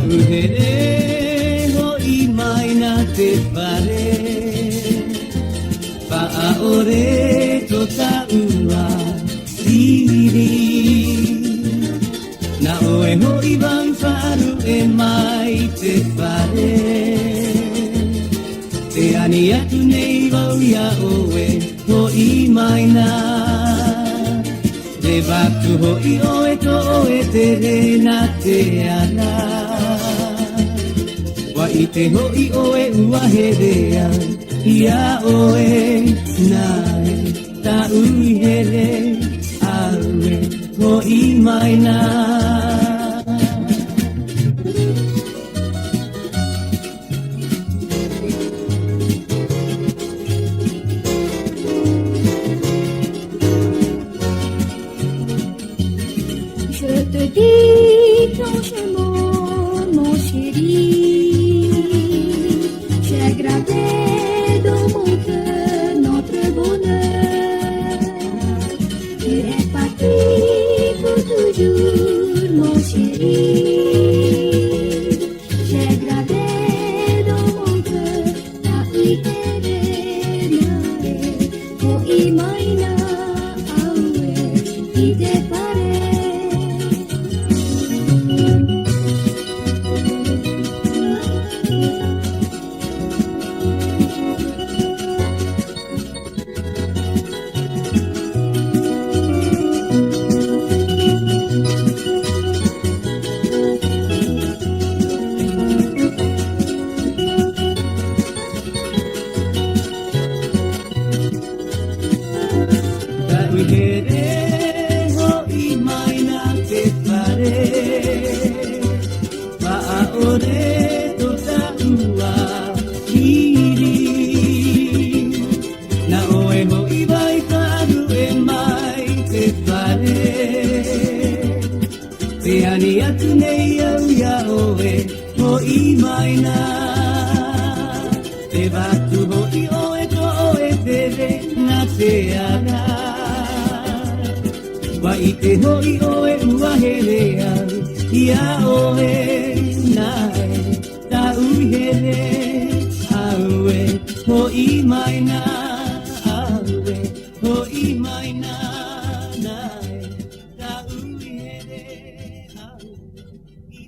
Uhere hoi mai na te whare Whaaore to taua riri Na oe hoi wang wharu e mai te whare Te ani atu nei wau ia oe hoi mai na Te watu hoi oe to oe te re na te ana I te hoi oe ua herea, ia oe nae, ta ui here, aue, hoi mai nā. Je te dis franchement, mon chéri, j'ai gravé dans mon cœur notre bonheur. Tu es parti pour toujours, mon chéri. J'ai gravé dans mon cœur ta iterena, oh imaina, aue, ite pare. Uhere hoi mai na te whare Whaaore to taua riri Na oe hoi vai wharu e mai te whare Te ani atu nei au ia oe hoi mai na Te watu hoi oe to oe te re na te ana Wa I te hoi oe ua herea, ia oe nae, ta ui here, aue, hoi mai nā.